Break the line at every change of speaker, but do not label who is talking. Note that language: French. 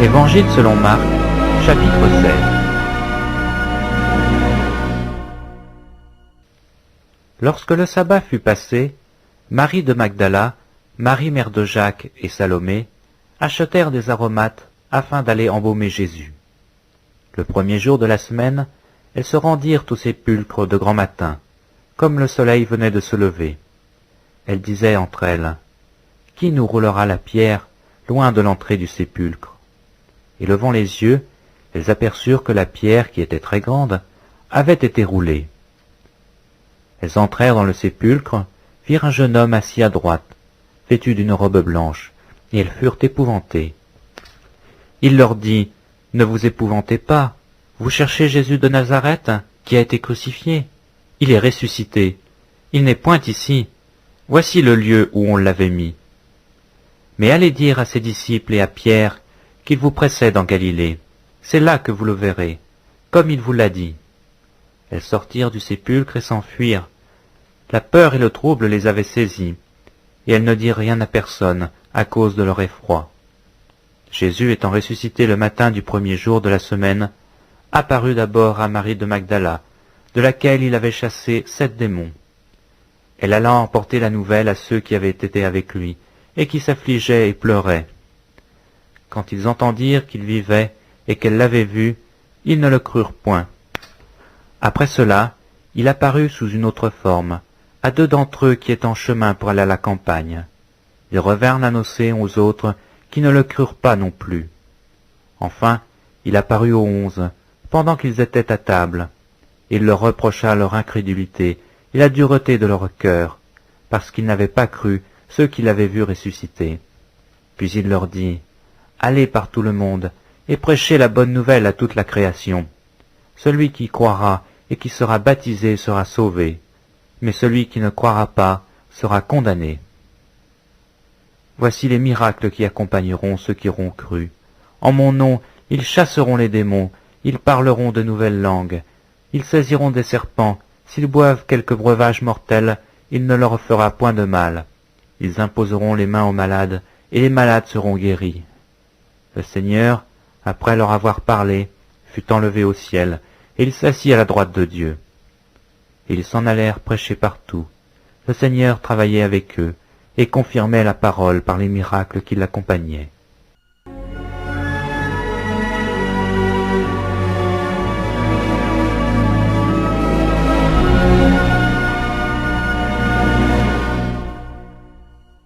Évangile selon Marc, chapitre 16. Lorsque le sabbat fut passé, Marie de Magdala, Marie mère de Jacques et Salomé achetèrent des aromates afin d'aller embaumer Jésus. Le premier jour de la semaine, elles se rendirent au sépulcre de grand matin, comme le soleil venait de se lever. Elles disaient entre elles, « Qui nous roulera la pierre loin de l'entrée du sépulcre ?» Et levant les yeux, elles aperçurent que la pierre, qui était très grande, avait été roulée. Elles entrèrent dans le sépulcre, virent un jeune homme assis à droite, vêtu d'une robe blanche, et elles furent épouvantées. Il leur dit, « Ne vous épouvantez pas, vous cherchez Jésus de Nazareth, qui a été crucifié. Il est ressuscité, il n'est point ici. Voici le lieu où on l'avait mis. Mais allez dire à ses disciples et à Pierre qu'il vous précède en Galilée. C'est là que vous le verrez, comme il vous l'a dit. » Elles sortirent du sépulcre et s'enfuirent. La peur et le trouble les avaient saisies, et elles ne dirent rien à personne à cause de leur effroi. Jésus, étant ressuscité le matin du premier jour de la semaine, apparut d'abord à Marie de Magdala, de laquelle il avait chassé 7 démons. Elle alla emporter la nouvelle à ceux qui avaient été avec lui, et qui s'affligeaient et pleuraient. Quand ils entendirent qu'il vivait et qu'elle l'avait vu, ils ne le crurent point. Après cela, il apparut sous une autre forme, à 2 d'entre eux qui étaient en chemin pour aller à la campagne. Ils revinrent l'annoncer aux autres qui ne le crurent pas non plus. Enfin, il apparut aux 11, pendant qu'ils étaient à table. Il leur reprocha leur incrédulité et la dureté de leur cœur, parce qu'ils n'avaient pas cru ceux qui l'avaient vu ressusciter. Puis il leur dit, « Allez par tout le monde, et prêchez la bonne nouvelle à toute la création. Celui qui croira et qui sera baptisé sera sauvé, mais celui qui ne croira pas sera condamné. Voici les miracles qui accompagneront ceux qui auront cru. En mon nom, ils chasseront les démons, ils parleront de nouvelles langues, ils saisiront des serpents, s'ils boivent quelque breuvage mortel, il ne leur fera point de mal. Ils imposeront les mains aux malades, et les malades seront guéris. » Le Seigneur, après leur avoir parlé, fut enlevé au ciel, et il s'assit à la droite de Dieu. Et ils s'en allèrent prêcher partout. Le Seigneur travaillait avec eux, et confirmait la parole par les miracles qui l'accompagnaient.